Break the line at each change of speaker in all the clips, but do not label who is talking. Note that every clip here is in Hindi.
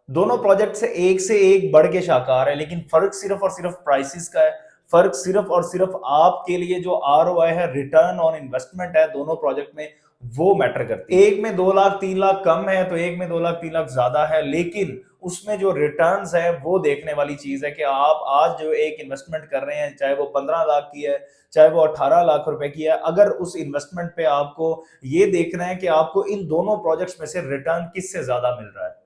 दोनों प्रोजेक्ट से एक बढ़ के शानदार है, लेकिन फर्क सिर्फ और सिर्फ प्राइसेस का है। फर्क सिर्फ और सिर्फ आपके लिए जो आरओआई है, रिटर्न ऑन इन्वेस्टमेंट है दोनों प्रोजेक्ट में, वो मैटर करती है। एक में 2 लाख 3 लाख कम है तो एक में 2 लाख 3 लाख ज्यादा है, लेकिन उसमें जो रिटर्न्स है वो देखने वाली चीज है कि आप आज जो एक इन्वेस्टमेंट कर रहे हैं, चाहे वो 15 लाख की है, चाहे वो 18 लाख रुपए की है, अगर उस इन्वेस्टमेंट पे आपको ये देखना है कि आपको इन दोनों प्रोजेक्ट्स में से रिटर्न किससे ज्यादा मिल रहा है।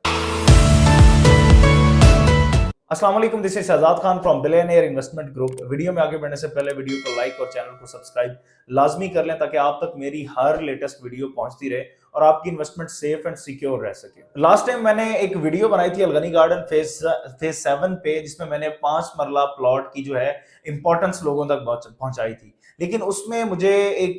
अस्सलाम वालेकुम, this is Shahzad Khan from billionaire investment group. Video में आगे बढ़ने से पहले वीडियो को लाइक और चैनल को सब्सक्राइब लाजमी कर लें ताकि आप तक मेरी हर लेटेस्ट वीडियो पहुंचती रहे और आपकी इन्वेस्टमेंट सेफ एंड सिक्योर रह सके। लास्ट टाइम मैंने एक वीडियो बनाई थी अलगनी गार्डन फेज 7 पे, जिसमें मैंने 5 मरला प्लॉट की जो है इंपॉर्टेंस लोगों तक पहुंचाई थी, लेकिन उसमें मुझे एक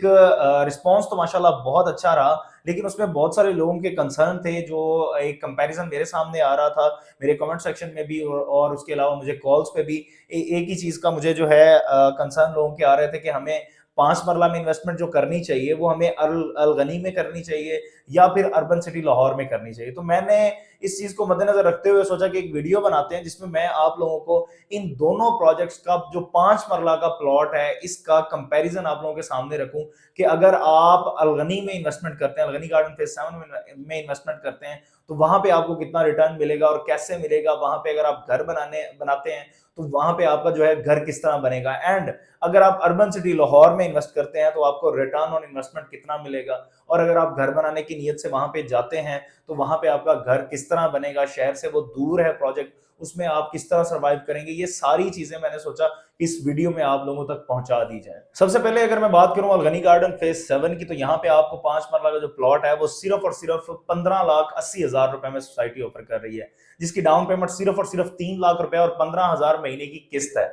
रिस्पॉन्स तो माशाल्लाह बहुत अच्छा रहा, लेकिन उसमें बहुत सारे लोगों के कंसर्न थे। जो एक कंपैरिजन मेरे सामने आ रहा था मेरे कमेंट सेक्शन में भी, और उसके अलावा मुझे कॉल्स पे भी एक ही चीज का मुझे जो है कंसर्न लोगों के आ रहे थे कि हमें 5 मरला में इन्वेस्टमेंट जो करनी चाहिए वो हमें अलगनी में करनी चाहिए या फिर अर्बन सिटी लाहौर में करनी चाहिए। तो मैंने इस चीज को मद्देनजर रखते हुए सोचा कि एक वीडियो बनाते हैं जिसमें मैं आप लोगों को इन दोनों प्रोजेक्ट्स का जो 5 मरला का प्लॉट है इसका कंपैरिजन आप लोगों के सामने रखूं कि अगर आप अलगनी में इन्वेस्टमेंट करते हैं, अलगनी गार्डन फेज 7 में इन्वेस्टमेंट करते हैं, तो वहां पे आपको कितना रिटर्न मिलेगा और कैसे मिलेगा। वहां पे अगर आप घर बनाते हैं तो वहां पे आपका जो है घर किस तरह बनेगा, एंड अगर आप अर्बन सिटी लाहौर में इन्वेस्ट करते हैं तो आपको रिटर्न ऑन इन्वेस्टमेंट कितना मिलेगा, और अगर आप घर बनाने की नीयत से वहां पे जाते हैं तो वहां पे आपका घर किस तरह बनेगा, शहर से वो दूर है प्रोजेक्ट, उसमें आप किस तरह सर्वाइव करेंगे। ये सारी चीजें मैंने सोचा इस वीडियो में आप लोगों तक पहुंचा दी जाए। सबसे पहले अगर मैं बात करूं अलगनी गार्डन फेज 7 की, तो यहाँ पे आपको 5 मरला का जो प्लॉट है वो सिर्फ और सिर्फ 15,80,000 रुपए में सोसाइटी ऑफर कर रही है, जिसकी डाउन पेमेंट सिर्फ और सिर्फ 3 लाख रुपए और 15,000 महीने की किस्त है।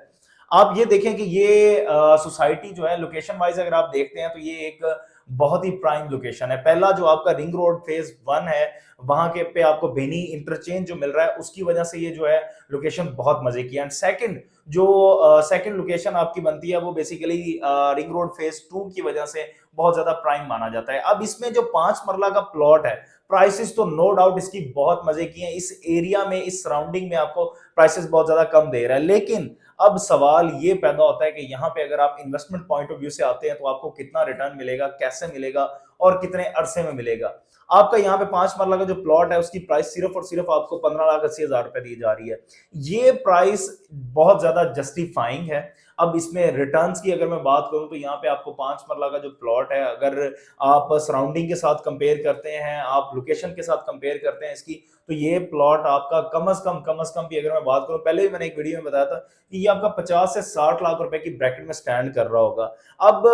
आप ये देखें कि ये सोसाइटी जो है लोकेशन वाइज अगर आप देखते हैं तो ये एक बहुत ही प्राइम लोकेशन है। पहला जो आपका रिंग रोड फेज 1 है, वहां के पे आपको बेनी इंटरचेंज जो मिल रहा है उसकी वजह से ये जो है लोकेशन बहुत मजे की है। एंड सेकंड जो सेकंड लोकेशन आपकी बनती है वो बेसिकली रिंग रोड फेज 2 की वजह से बहुत ज्यादा प्राइम माना जाता है। अब इसमें जो 5 मरला का प्लॉट है, प्राइसेस तो नो डाउट इसकी बहुत मजे की हैं। इस एरिया में, इस सराउंडिंग में आपको प्राइसेस बहुत ज्यादा कम दे रहा है, लेकिन अब सवाल ये पैदा होता है कि यहाँ पे अगर आप इन्वेस्टमेंट पॉइंट ऑफ व्यू से आते हैं तो आपको कितना रिटर्न मिलेगा, कैसे मिलेगा और कितने अरसे में मिलेगा। आपका यहाँ पे 5 मरला का जो प्लॉट है उसकी प्राइस सिर्फ और सिर्फ आपको 15,80,000 रुपए दी जा रही है। ये प्राइस बहुत ज्यादा जस्टिफाइंग है। अब इसमें रिटर्न्स की अगर मैं बात करूं तो यहाँ पे आपको 5 मरला का जो प्लॉट है, अगर आप सराउंडिंग के साथ कंपेयर करते हैं, आप लोकेशन के साथ कंपेयर करते हैं इसकी, तो ये प्लॉट आपका कम अज कम भी अगर मैं बात करूं, पहले भी मैंने एक वीडियो में बताया था कि ये आपका 50 से 60 लाख रुपए की ब्रैकेट में स्टैंड कर रहा होगा। अब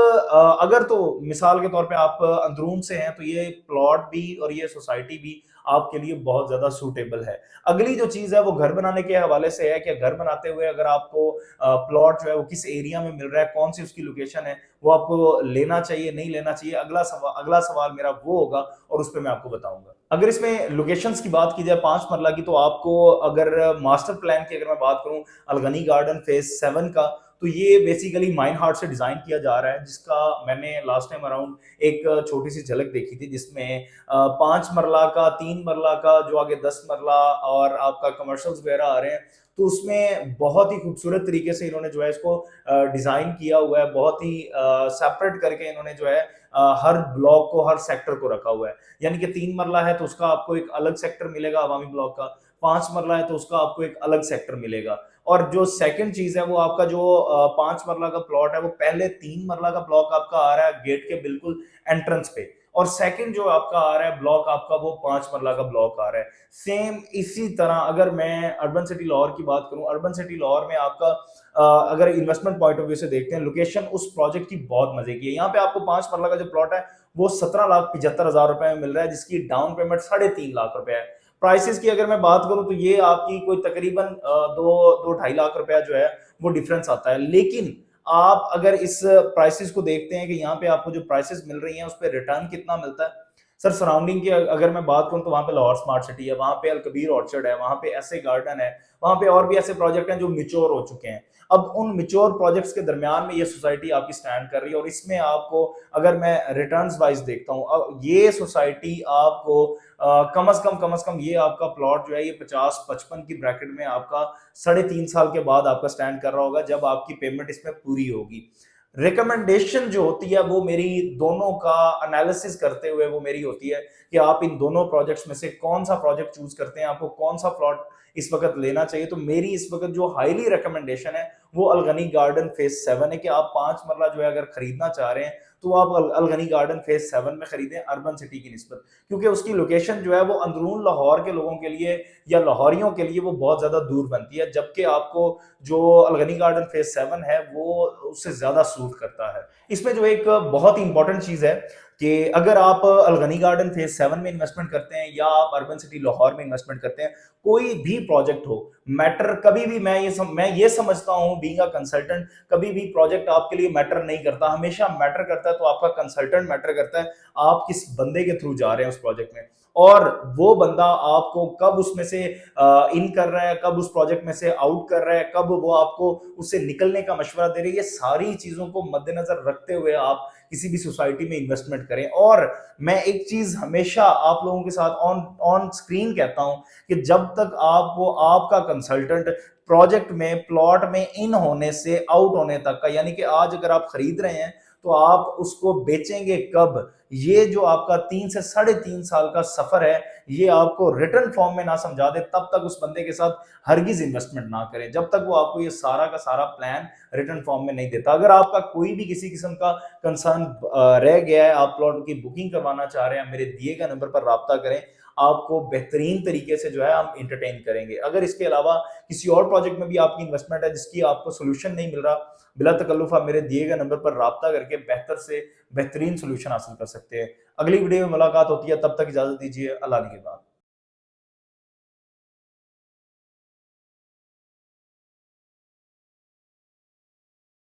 अगर तो मिसाल के तौर पे आप अंदरून से हैं तो ये प्लॉट भी और ये सोसाइटी भी आपके लिए बहुत ज्यादा सूटेबल है। अगली जो चीज है वो घर बनाने के हवाले से है कि घर बनाते हुए अगर आपको प्लॉट जो है वो किस एरिया में मिल रहा है, कौन सी उसकी लोकेशन है, वो आपको लेना चाहिए नहीं लेना चाहिए, अगला सवाल मेरा वो होगा और उस पर मैं आपको बताऊंगा। अगर इसमें लोकेशंस की बात की जाए 5 मरला की, तो आपको अगर मास्टर प्लान की अगर मैं बात करूं अलगनी गार्डन फेज 7 का, तो ये बेसिकली माइन हार्ट से डिजाइन किया जा रहा है, जिसका मैंने लास्ट टाइम अराउंड एक छोटी सी झलक देखी थी, जिसमें 5 मरला का, 3 मरला का, जो आगे 10 मरला और आपका कमर्शियल्स वगैरह आ रहे हैं, तो उसमें बहुत ही खूबसूरत तरीके से इन्होंने जो है इसको डिजाइन किया हुआ है। बहुत ही सेपरेट करके इन्होंने जो है हर ब्लॉक को, हर सेक्टर को रखा हुआ है। यानी कि 3 मरला है तो उसका आपको एक अलग सेक्टर मिलेगा अवामी ब्लॉक का, 5 मरला है तो उसका आपको एक अलग सेक्टर मिलेगा। और जो सेकंड चीज है वो आपका जो 5 मरला का प्लॉट है वो पहले 3 मरला का ब्लॉक आपका आ रहा है गेट के बिल्कुल एंट्रेंस पे, और सेकंड जो आपका आ रहा है ब्लॉक आपका वो 5 मरला का ब्लॉक आ रहा है। सेम इसी तरह अगर मैं अर्बन सिटी लाहौर की बात करूं, अर्बन सिटी लाहौर में आपका अगर इन्वेस्टमेंट पॉइंट ऑफ व्यू से देखते हैं, लोकेशन उस प्रोजेक्ट की बहुत मजे की है। यहाँ पे आपको 5 मरला का जो प्लॉट है वो 17,75,000 रुपए में मिल रहा है, जिसकी डाउन पेमेंट 3.5 लाख रुपए है। प्राइसेस की अगर मैं बात करूं तो ये आपकी कोई तकरीबन 2-2.5 लाख रुपया जो है वो डिफरेंस आता है। लेकिन आप अगर इस प्राइसेस को देखते हैं कि यहाँ पे आपको जो प्राइसेस मिल रही हैं उस पर रिटर्न कितना मिलता है, सर सराउंडिंग की अगर मैं बात करूं तो वहां पे लाहौर स्मार्ट सिटी है, वहां पे अल कबीर ऑर्चर्ड है, वहां पे ऐसे गार्डन है, वहां पे और भी ऐसे प्रोजेक्ट हैं जो मिच्योर हो चुके हैं। अब उन मिच्योर प्रोजेक्ट्स के दरमियान में ये सोसाइटी आपकी स्टैंड कर रही है, और इसमें आपको अगर मैं रिटर्न्स वाइज देखता हूं, अब ये सोसाइटी आपको कम अज कम ये आपका प्लॉट जो है ये 50-55 की ब्रैकेट में आपका 3.5 साल के बाद आपका स्टैंड कर रहा होगा, जब आपकी पेमेंट इसमें पूरी होगी। रिकमेंडेशन जो होती है वो मेरी दोनों का एनालिसिस करते हुए वो मेरी होती है कि आप इन दोनों प्रोजेक्ट्स में से कौन सा प्रोजेक्ट चूज करते हैं, आपको कौन सा प्लॉट इस वक्त लेना चाहिए। तो मेरी इस वक्त जो हाईली रिकमेंडेशन है वो अलगनी गार्डन फेज 7 है कि आप 5 मरला जो है अगर खरीदना चाह रहे हैं तो आप अलगनी गार्डन फेज 7 में खरीदें अर्बन सिटी की निस्बत, क्योंकि उसकी लोकेशन जो है वो अंदरून लाहौर के लोगों के लिए या लाहौरियों के लिए वो बहुत ज्यादा दूर बनती है, जबकि आपको जो अलगनी गार्डन फेज 7 है वो उससे ज्यादा सूट करता है। इसमें जो एक बहुत ही इंपॉर्टेंट चीज है कि अगर आप अलगनी गार्डन फेज 7 में इन्वेस्टमेंट करते हैं या आप अर्बन सिटी लाहौर में इन्वेस्टमेंट करते हैं, कोई भी प्रोजेक्ट हो, मैटर कभी भी मैं ये समझता हूं बीइंग अ कंसल्टेंट, कभी भी प्रोजेक्ट आपके लिए मैटर नहीं करता, हमेशा मैटर करता है तो आपका कंसल्टेंट मैटर करता है, आप किस बंदे के थ्रू जा रहे हैं उस प्रोजेक्ट में, और वो बंदा आपको कब उसमें से इन कर रहा है, कब उस प्रोजेक्ट में से आउट कर रहा है, कब वो आपको उससे निकलने का मशवरा दे रही है, ये सारी चीजों को मद्देनजर रखते हुए आप किसी भी सोसाइटी में इन्वेस्टमेंट करें। और मैं एक चीज हमेशा आप लोगों के साथ ऑन ऑन स्क्रीन कहता हूं कि जब तक आपको आपका कंसल्टेंट प्रोजेक्ट में प्लॉट में इन होने से आउट होने तक का, यानी कि आज अगर आप खरीद रहे हैं तो आप उसको बेचेंगे कब, ये जो आपका 3 से 3.5 साल का सफर है, ये आपको रिटर्न फॉर्म में ना समझा दे, तब तक उस बंदे के साथ हरगिज इन्वेस्टमेंट ना करें, जब तक वो आपको ये सारा का सारा प्लान रिटर्न फॉर्म में नहीं देता। अगर आपका कोई भी किसी किस्म का कंसर्न रह गया है, आप प्लॉट की बुकिंग करवाना चाह रहे हैं, मेरे दिए गए नंबर पर राब्ता करें, आपको बेहतरीन तरीके से जो है हम इंटरटेन करेंगे। अगर इसके अलावा किसी और प्रोजेक्ट में भी आपकी इन्वेस्टमेंट है जिसकी आपको सोल्यूशन नहीं मिल रहा, बिला तकल्लुफ आप मेरे दिए गए नंबर पर राब्ता करके बेहतर से बेहतरीन सोल्यूशन हासिल कर सकते हैं। अगली वीडियो में मुलाकात होती है, तब तक इजाजत दीजिए। अल्लाह के बाद।